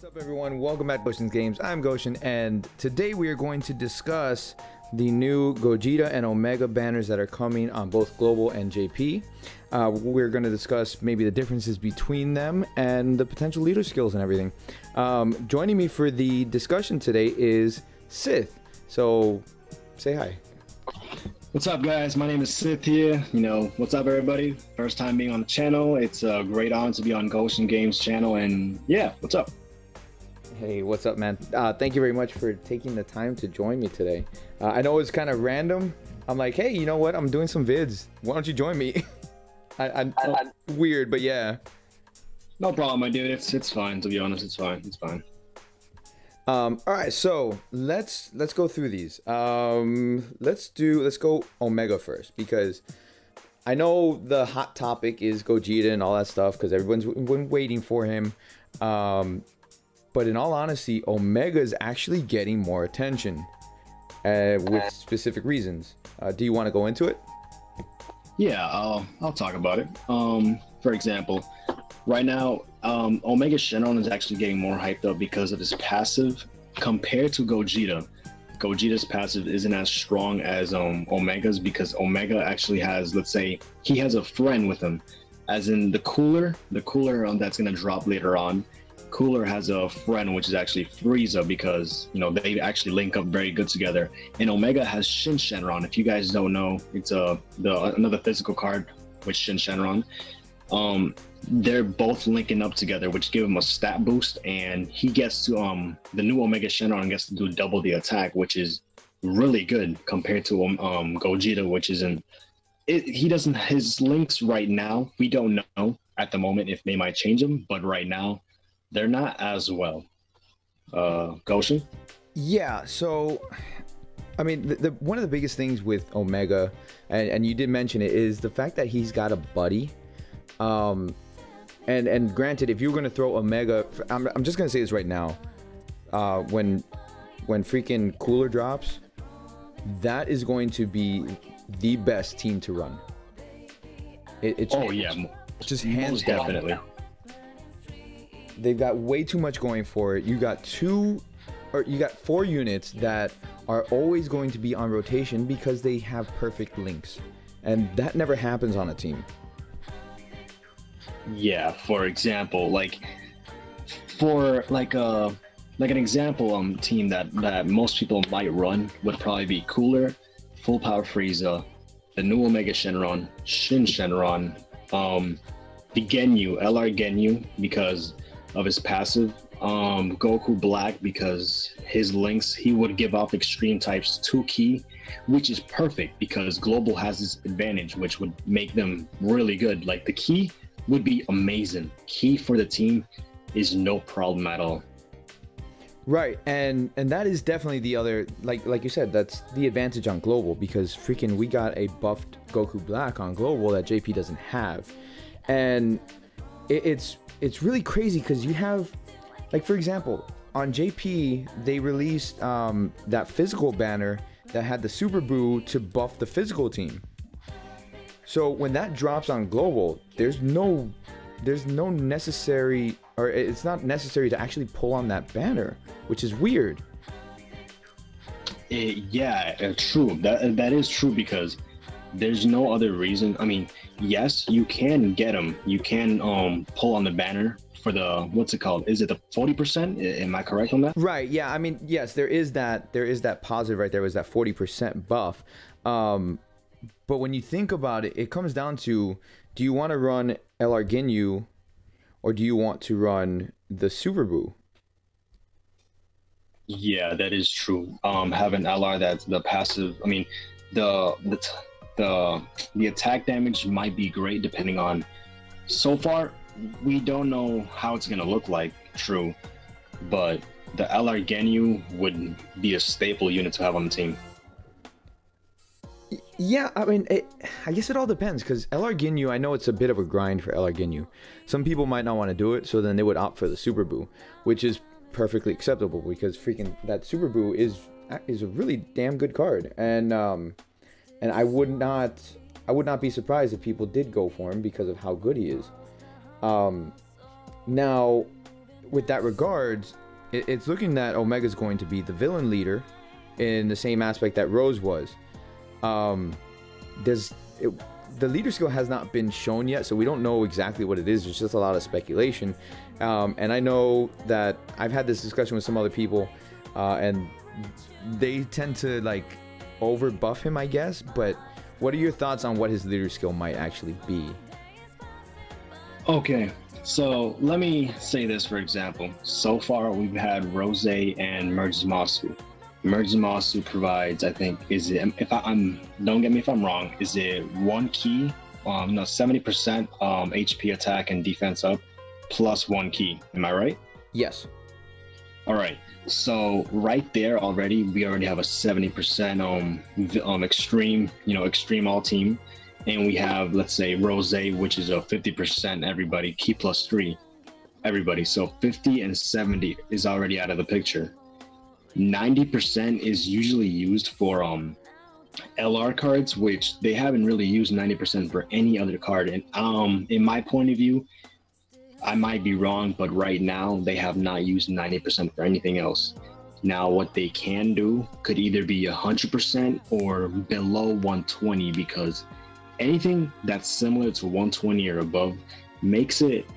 What's up, everyone? Welcome back to Goshen's Games. I'm Goshen, and today we are going to discuss the new Gogeta and Omega banners that are coming on both Global and JP. We're going to discuss maybe the differences between them and the potential leader skills and everything. Joining me for the discussion today is Sith. So, say hi. What's up, guys? My name is Sith here. What's up, everybody? First time being on the channel. It's a great honor to be on Goshen Games channel, and yeah, what's up? Hey, what's up, man? Thank you very much for taking the time to join me today. I know it's kind of random. I'm like, hey, you know what? I'm doing some vids. Why don't you join me? Weird, but yeah. No problem, my dude. It's fine. To be honest, it's fine. It's fine. All right, so let's go through these. Let's go Omega first, because I know the hot topic is Gogeta and all that stuff because everyone's been waiting for him. But in all honesty, Omega is actually getting more attention with specific reasons. Do you want to go into it? Yeah, I'll talk about it. For example, right now, Omega Shenron is actually getting more hyped up because of his passive compared to Gogeta. Gogeta's passive isn't as strong as Omega's because Omega actually has, let's say, he has a friend with him, as in the cooler that's gonna drop later on. Cooler has a friend which is actually Frieza because they actually link up very good together. And Omega has Shin Shenron. If you guys don't know, it's another physical card with Shin Shenron. They're both linking up together, which give him a stat boost, and he gets to the new Omega Shenron gets to do double the attack, which is really good compared to Gogeta, which isn't. He doesn't, his links right now, we don't know at the moment if they might change them, but right now they're not as well. Goshen? Yeah, so I mean, one of the biggest things with Omega, and you did mention it, is the fact that he's got a buddy. And granted, if you're going to throw Omega, I'm just going to say this right now, when freaking Cooler drops, that is going to be the best team to run. It's just hands down. Definitely. They've got way too much going for it. You got 4 units that are always going to be on rotation because they have perfect links, and that never happens on a team. Yeah, for example, like an example team that most people might run would probably be Cooler, Full Power Frieza, the new Omega Shenron, Shin Shenron, the Genyu, LR Genyu because of his passive, Goku Black because his links, he would give off extreme types 2 Ki, which is perfect because Global has this advantage which would make them really good. Like the Ki would be amazing. Ki for the team is no problem at all. Right, and that is definitely the other, like you said, that's the advantage on Global, because freaking we got a buffed Goku Black on Global that JP doesn't have. And it's really crazy because you have, like, for example, on JP they released that physical banner that had the Super Boo to buff the physical team. So when that drops on Global, there's no necessary, or it's not necessary to actually pull on that banner, which is weird. Yeah, true. That is true because there's no other reason. I mean, yes, you can get them. You can pull on the banner for the, what's it called? Is it the 40%? Am I correct on that? Right. Yeah. I mean, yes, there is that positive right there, was that 40% buff. But when you think about it, it comes down to, do you want to run LR Ginyu or do you want to run the Super Boo? Yeah, that is true. Having LR, that's the passive. I mean, the attack damage might be great depending on. So far, we don't know how it's gonna look like. True, but the LR Ginyu would be a staple unit to have on the team. Yeah, I mean, I guess it all depends, because LR Ginyu, I know it's a bit of a grind for LR Ginyu. Some people might not want to do it, so then they would opt for the Super Boo, which is perfectly acceptable because freaking that Super Boo is a really damn good card, and I would not be surprised if people did go for him because of how good he is. Now, with that regards, it's looking that Omega's going to be the villain leader in the same aspect that Rose was. The leader skill has not been shown yet, so we don't know exactly what it is. There's just a lot of speculation. And I know that I've had this discussion with some other people, and they tend to like over buff him, I guess. But what are your thoughts on what his leader skill might actually be? Okay, so let me say this, for example. So far, we've had Rose and Merzumasu. Merzumasu provides, I think, don't get me if I'm wrong, is it 1 key, 70% HP attack and defense up, plus 1 key. Am I right? Yes. All right. So right there already, we already have a 70% extreme all team. And we have, let's say, Rose, which is a 50% everybody, key plus 3, everybody. So 50 and 70 is already out of the picture. 90% is usually used for LR cards, which they haven't really used 90% for any other card. And in my point of view, I might be wrong, but right now they have not used 90% for anything else. Now, what they can do could either be 100% or below 120, because anything that's similar to 120 or above makes it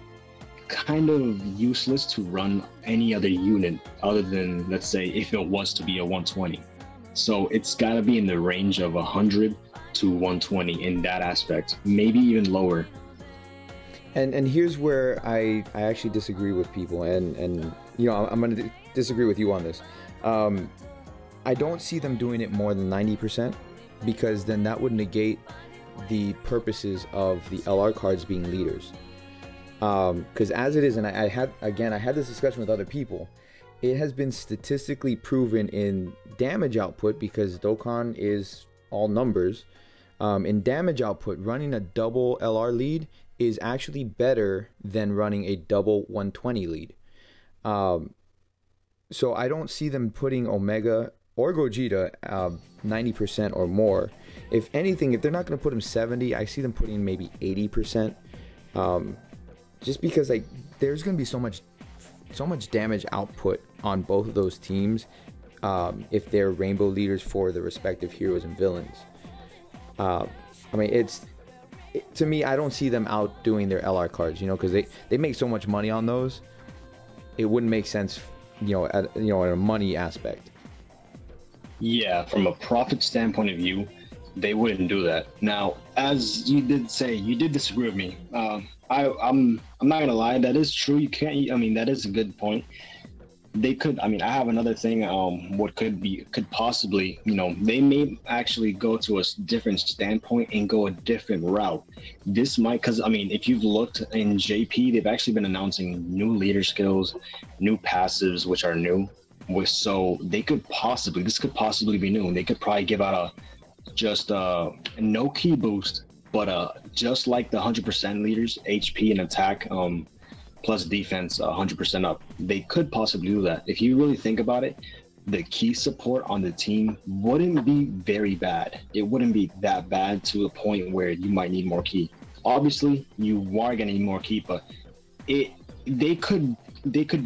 kind of useless to run any other unit other than, let's say, if it was to be a 120. So it's got to be in the range of 100 to 120 in that aspect, maybe even lower. And here's where I actually disagree with people, and you know, I'm going to disagree with you on this. I don't see them doing it more than 90%, because then that would negate the purposes of the LR cards being leaders. Because as it is, and I had this discussion with other people, it has been statistically proven in damage output, because Dokkan is all numbers. In damage output, running a double LR lead is actually better than running a double 120 lead. So I don't see them putting Omega or Gogeta 90% or more. If anything, if they're not going to put him 70, I see them putting maybe 80%. Just because like there's going to be so much damage output on both of those teams if they're rainbow leaders for the respective heroes and villains. I mean, to me, I don't see them outdoing their LR cards, you know, because they make so much money on those. It wouldn't make sense, in a money aspect. Yeah, from a profit standpoint of view, they wouldn't do that. Now, as you did say, you did disagree with me. I'm not gonna lie, that is true. You can't. I mean, that is a good point. They could. I mean, I have another thing. What could possibly, they may actually go to a different standpoint and go a different route. This might, because I mean, if you've looked in JP, they've actually been announcing new leader skills, new passives, which are new. So this could possibly be new. They could probably give out a no key boost, but just like the 100% leaders, HP and attack plus defense 100% up. They could possibly do that. If you really think about it, the key support on the team wouldn't be very bad. It wouldn't be that bad to a point where you might need more key. Obviously, you are going to need more key, but they could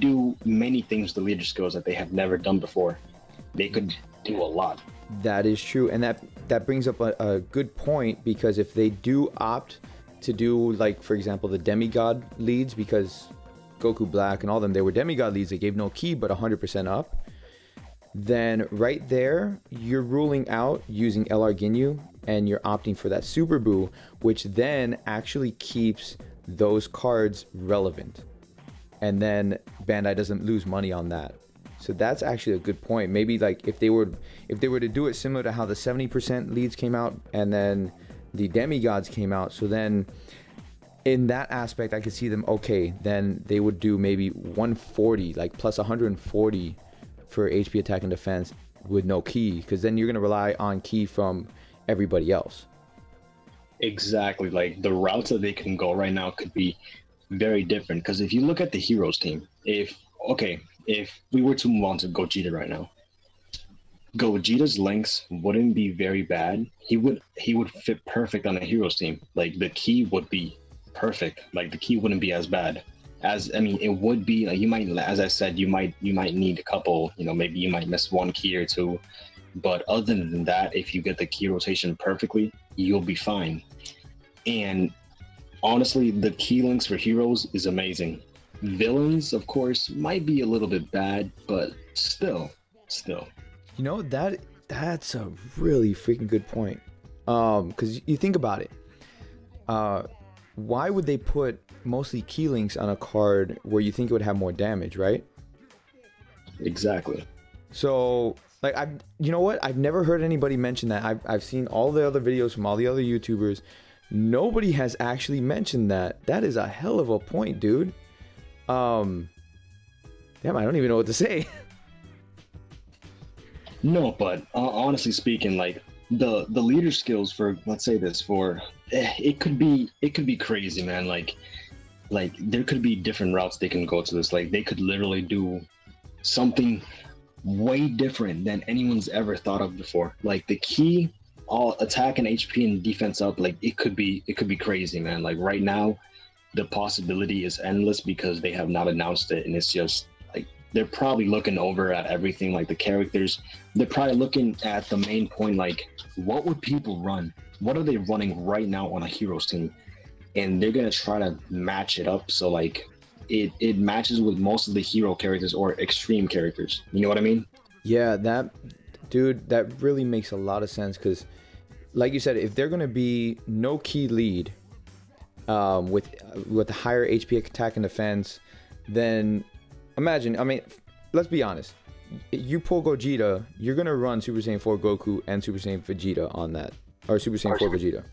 do many things, the leader skills, that they have never done before. They could do a lot. That is true, and that brings up a good point, because if they do opt to do, like, for example, the demigod leads, because Goku Black and all them, they were demigod leads, they gave no key but 100% up, then right there you're ruling out using LR Ginyu, and you're opting for that Super Buu, which then actually keeps those cards relevant, and then Bandai doesn't lose money on that. So that's actually a good point. Maybe like if they were to do it similar to how the 70% leads came out and then the demigods came out, so then in that aspect I could see them, okay, then they would do maybe 140, like plus 140 for HP attack and defense with no key, because then you're going to rely on key from everybody else. Exactly. Like the routes that they can go right now could be very different, because if you look at the heroes team, if we were to move on to Gogeta right now, Gogeta's links wouldn't be very bad. He would fit perfect on the heroes team. Like the key would be perfect. Like the key wouldn't be as bad. As I mean, it would be like you might, as I said, you might need a couple. You know, maybe you might miss one key or two, but other than that, if you get the key rotation perfectly, you'll be fine. And honestly, the key links for heroes is amazing. Villains, of course, might be a little bit bad, but still. You know, that's a really freaking good point. Because you think about it, why would they put mostly key links on a card where you think it would have more damage, right? Exactly. So, like, you know what? I've never heard anybody mention that. I've seen all the other videos from all the other YouTubers. Nobody has actually mentioned that. That is a hell of a point, dude. Damn, I don't even know what to say. No, but honestly speaking, like the leader skills for, let's say this, for it could be crazy, man. Like there could be different routes they can go to this. Like they could literally do something way different than anyone's ever thought of before. Like the key, all attack and HP and defense up, like it could be crazy, man. Like right now the possibility is endless because they have not announced it, and it's just like they're probably looking over at everything, like the characters. They're probably looking at the main point, like what would people run, what are they running right now on a heroes team, and they're gonna try to match it up so like it matches with most of the hero characters or extreme characters. You know what I mean? Yeah, that really makes a lot of sense, because like you said, if they're gonna be no key lead with higher HP attack and defense, then imagine, I mean, let's be honest, you pull Gogeta, you're gonna run Super Saiyan 4 Goku and Super Saiyan Vegeta on that, or Super Saiyan 4 Vegeta.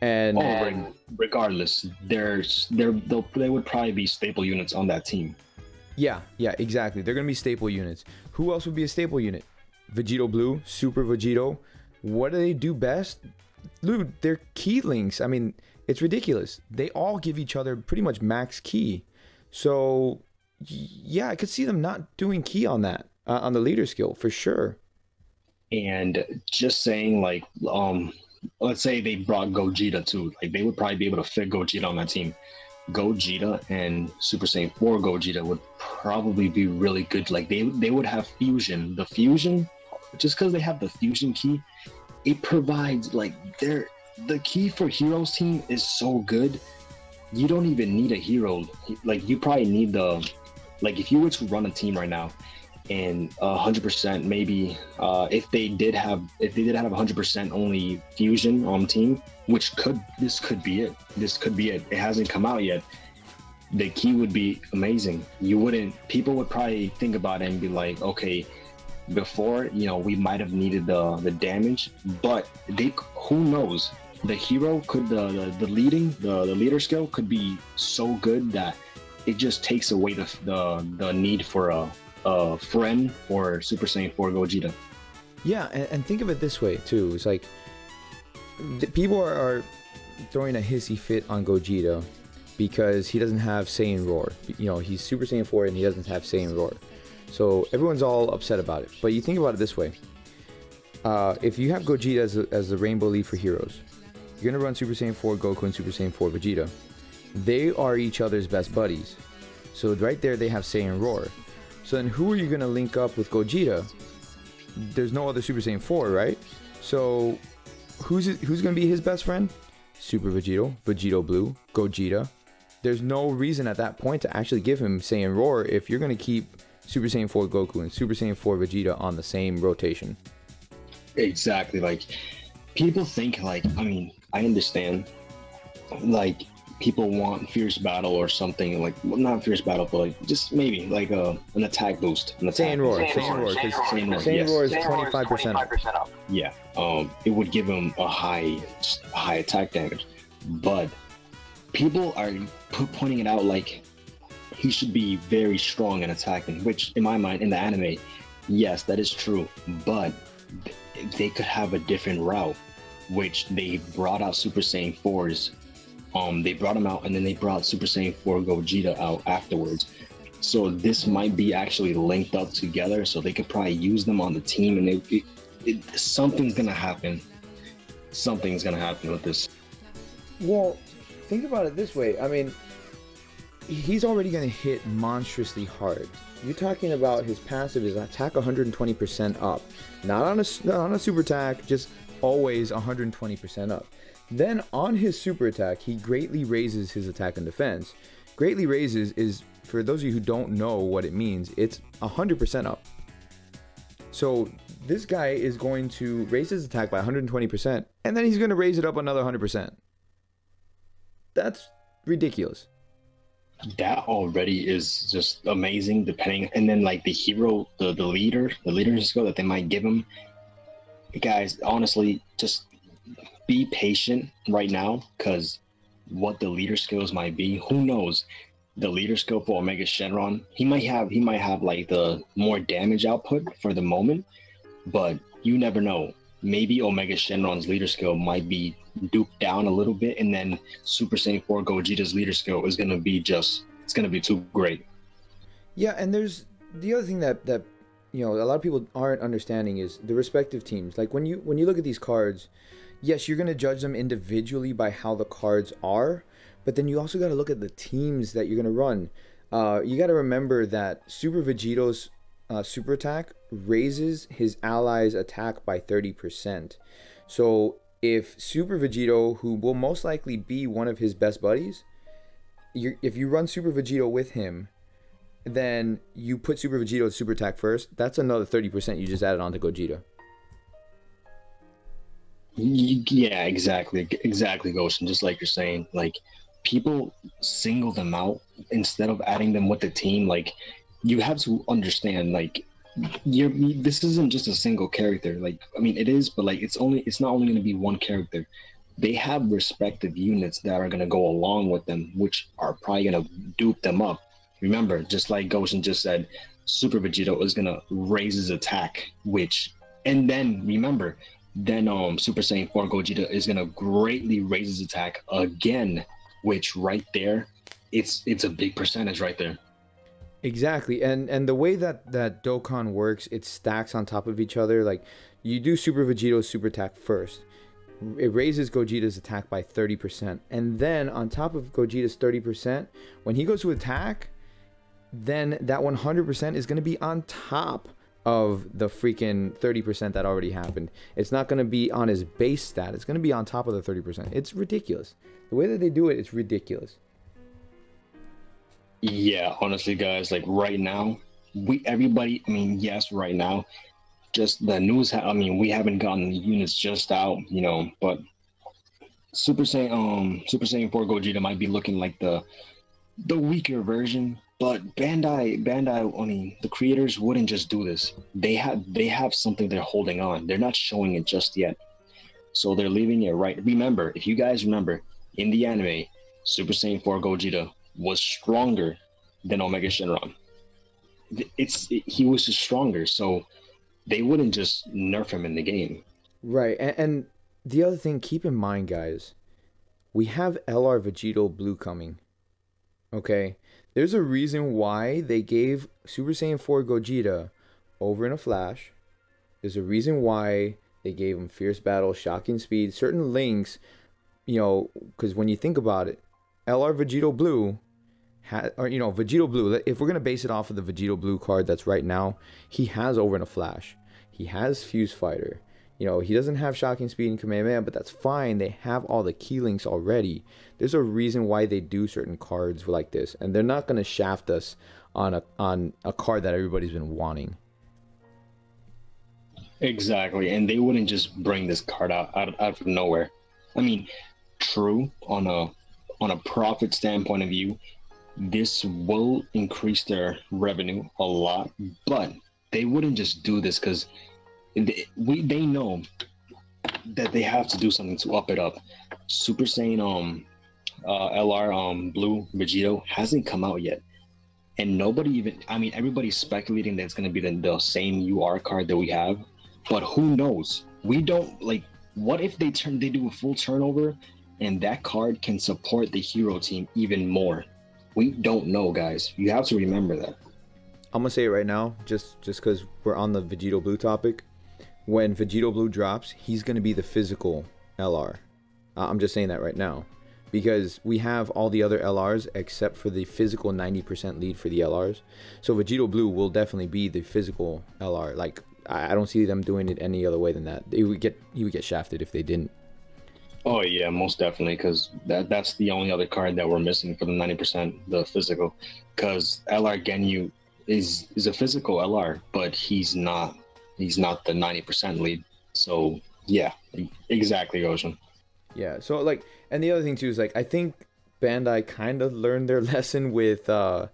And regardless, they would probably be staple units on that team. Yeah, exactly. They're gonna be staple units. Who else would be a staple unit? Vegito Blue, Super Vegito. What do they do best? Dude, they're key links. I mean, it's ridiculous. They all give each other pretty much max key. So, yeah, I could see them not doing key on that, on the leader skill, for sure. And just saying, like, let's say they brought Gogeta too. Like, they would probably be able to fit Gogeta on that team. Gogeta and Super Saiyan 4 Gogeta would probably be really good. Like, they would have fusion. The fusion, just because they have the fusion key, it provides, like, the key for heroes team is so good. You don't even need a hero. Like, you probably need like, if you were to run a team right now and 100% maybe, if they did have 100% only fusion on team, this could be it. It hasn't come out yet. The key would be amazing. People would probably think about it and be like, okay, before, you know, we might have needed the damage, but who knows? The hero could, the leader skill could be so good that it just takes away the need for a friend or Super Saiyan 4 Gogeta. Yeah, and think of it this way too. It's like people are throwing a hissy fit on Gogeta because he doesn't have Saiyan Roar. You know, he's Super Saiyan 4 and he doesn't have Saiyan Roar. So everyone's all upset about it. But you think about it this way. If you have Gogeta as the Rainbow Lead for Heroes, you're going to run Super Saiyan 4 Goku and Super Saiyan 4 Vegeta. They are each other's best buddies. So right there they have Saiyan Roar. So then who are you going to link up with Gogeta? There's no other Super Saiyan 4, right? So who's going to be his best friend? Super Vegito, Vegito Blue, Gogeta. There's no reason at that point to actually give him Saiyan Roar if you're going to keep Super Saiyan 4 Goku and Super Saiyan 4 Vegeta on the same rotation. Exactly. Like, people think, like, I mean, I understand, like, people want fierce battle or something, like, well, not fierce battle, but like just maybe like an attack boost. Saiyan Roar is 25% up. Yeah, it would give him a high attack damage, but people are pointing it out like he should be very strong in attacking, which in my mind, in the anime, yes, that is true, but they could have a different route, which they brought out Super Saiyan 4s. They brought him out, and then they brought Super Saiyan 4 Gogeta out afterwards. So this might be actually linked up together, so they could probably use them on the team, and something's gonna happen. Something's gonna happen with this. Well, think about it this way. I mean, he's already going to hit monstrously hard. You're talking about his passive is attack 120% up. Not on a super attack, just always 120% up. Then on his super attack, he greatly raises his attack and defense. Greatly raises is, for those of you who don't know what it means, it's 100% up. So this guy is going to raise his attack by 120%, and then he's going to raise it up another 100%. That's ridiculous. That already is just amazing, depending, and then like the hero, the leader skill that they might give him. Guys, honestly, just be patient right now, because what the leader skills might be, who knows? The leader skill for Omega Shenron, he might have like the more damage output for the moment, but you never know. Maybe Omega Shenron's leader skill might be duped down a little bit, and then Super Saiyan 4 Gogeta's leader skill is gonna be it's gonna be too great. Yeah, and there's the other thing that you know, a lot of people aren't understanding is the respective teams. Like when you look at these cards, yes, you're gonna judge them individually by how the cards are, but then you also got to look at the teams that you're gonna run. You got to remember that Super Vegito's super attack raises his allies' attack by 30%. So if Super Vegito, who will most likely be one of his best buddies, if you run Super Vegito with him, then you put Super Vegito's super attack first, that's another 30% you just added on to Gogeta. Yeah, exactly, Ghost. And just like you're saying, like, people single them out instead of adding them with the team. Like, you have to understand, like, this isn't just a single character. Like, I mean, it is, but like, it's not only going to be one character. They have respective units that are going to go along with them, which are probably going to dupe them up. Remember, just like Goshen just said, Super Vegito is going to raise his attack, and then remember, then Super Saiyan 4 Gogeta is going to greatly raise his attack again, which right there, it's a big percentage right there. Exactly, and the way that Dokkan works, it stacks on top of each other. Like, you do Super Vegito's super attack first. It raises Gogeta's attack by 30%. And then on top of Gogeta's 30%, when he goes to attack, then that 100% is going to be on top of the freaking 30% that already happened. It's not going to be on his base stat. It's going to be on top of the 30%. It's ridiculous. The way that they do it, it's ridiculous. Yeah, honestly, guys, like right now, everybody, I mean, yes, right now, just the news, I mean, we haven't gotten the units just out, you know, but Super Saiyan 4 Gogeta might be looking like the weaker version, but Bandai, I mean, the creators wouldn't just do this. They have something they're holding on. They're not showing it just yet. So they're leaving it right. Remember, if you guys remember, in the anime, Super Saiyan 4 Gogeta was stronger than Omega Shenron. He was just stronger, so they wouldn't just nerf him in the game. Right, and the other thing, keep in mind, guys, we have LR Vegito Blue coming. Okay? There's a reason why they gave Super Saiyan 4 Gogeta over in a flash. There's a reason why they gave him Fierce Battle, Shocking Speed, certain links, you know, because when you think about it, LR Vegito Blue, Vegito Blue, if we're going to base it off of the Vegito Blue card that's right now, he has over in a flash. He has Fuse Fighter. You know, he doesn't have Shocking Speed and Kamehameha, but that's fine. They have all the key links already. There's a reason why they do certain cards like this, and they're not going to shaft us on a card that everybody's been wanting. Exactly, and they wouldn't just bring this card out of nowhere. I mean, true, on a profit standpoint of view, this will increase their revenue a lot, but they wouldn't just do this because they know that they have to do something to up it up. Super Saiyan LR Blue Vegito hasn't come out yet, and nobody even, I mean, everybody's speculating that it's going to be the same UR card that we have, but who knows? We don't, like, what if they do a full turnover and that card can support the hero team even more? We don't know, guys. You have to remember that. I'm gonna say it right now, just because we're on the Vegito Blue topic. When Vegito Blue drops, he's gonna be the physical LR. I'm just saying that right now, because we have all the other LRs except for the physical 90% lead for the LRs. So Vegito Blue will definitely be the physical LR. Like, I don't see them doing it any other way than that. He would get shafted if they didn't. Oh yeah, most definitely, because that's the only other card that we're missing for the 90%, the physical. Because LR Genyu is a physical LR, but he's not the 90% lead. So yeah, exactly, Ocean. Yeah. So like, and the other thing too is like, I think Bandai kind of learned their lesson with certain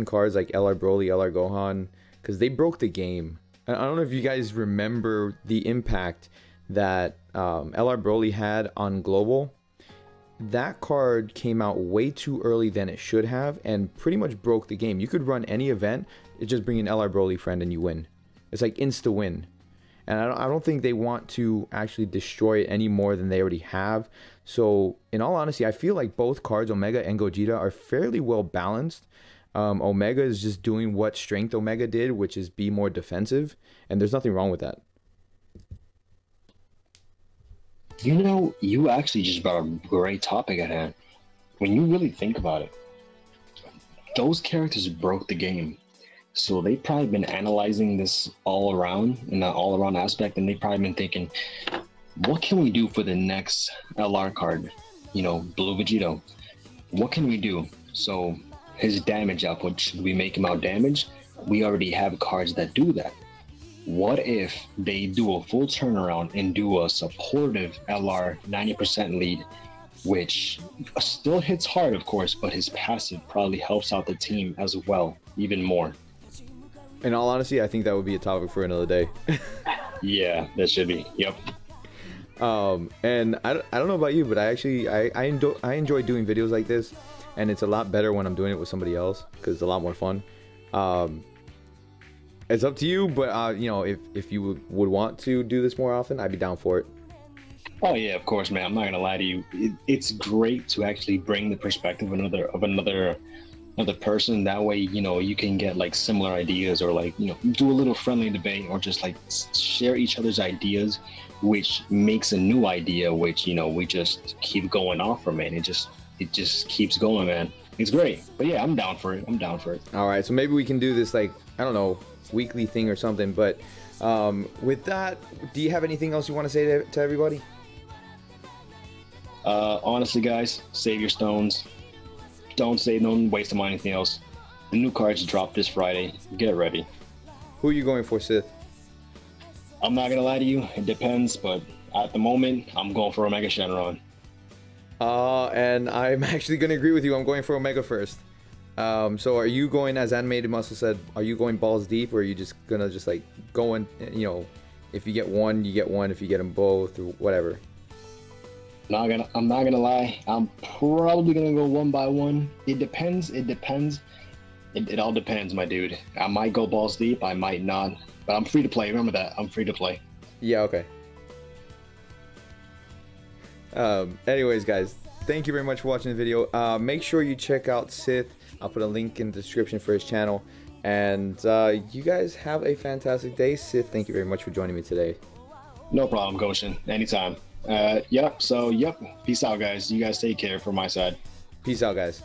cards like LR Broly, LR Gohan, because they broke the game. I don't know if you guys remember the impact that LR Broly had on Global. That card came out way too early than it should have and pretty much broke the game. You could run any event, it just bring an LR Broly friend and you win. It's like insta win. And I don't think they want to actually destroy it any more than they already have. So in all honesty, I feel like both cards, Omega and Gogeta, are fairly well balanced. Omega is just doing what Strength Omega did, which is be more defensive, and there's nothing wrong with that. You know, you actually just brought a great topic at hand. When you really think about it, those characters broke the game. So they've probably been analyzing this all around, in an all-around aspect, and they've probably been thinking, what can we do for the next LR card? You know, Blue Vegito. What can we do? So his damage output, should we make him out damage? We already have cards that do that. What if they do a full turnaround and do a supportive LR 90% lead, which still hits hard, of course, but his passive probably helps out the team as well, even more. In all honesty, I think that would be a topic for another day. Yeah, that should be. Yep. And I don't know about you, but I enjoy doing videos like this, and it's a lot better when I'm doing it with somebody else because it's a lot more fun. It's up to you, but you know, if you would want to do this more often, I'd be down for it. Oh yeah, of course, man. I'm not gonna lie to you. It's great to actually bring the perspective of another person. That way, you know, you can get like similar ideas, or like, you know, do a little friendly debate, or just like share each other's ideas, which makes a new idea, which, you know, we just keep going off from it. It just keeps going, man. It's great. But yeah, I'm down for it. All right, so maybe we can do this, like, I don't know, weekly thing or something. But with that, do you have anything else you want to say to everybody? Honestly, guys, save your stones. Don't waste them on anything else. The new cards drop this Friday. Get ready. Who are you going for, Sith? I'm not gonna lie to you, it depends, but at the moment, I'm going for Omega Shenron. And I'm actually gonna agree with you. I'm going for Omega first. So are you going, as Animated Muscle said, are you going balls deep, or are you just gonna like go in, you know, if you get one, you get one, if you get them both, or whatever? I'm not gonna lie. I'm probably gonna go one by one. It depends. It all depends, my dude. I might go balls deep. I might not. But I'm free to play. Remember that. I'm free to play. Yeah. Okay. Anyways, guys, thank you very much for watching the video. Make sure you check out Sith. I'll put a link in the description for his channel. And you guys have a fantastic day. Sith, thank you very much for joining me today. No problem, Goshen. Anytime. Yep. So, yep. Peace out, guys. You guys take care from my side. Peace out, guys.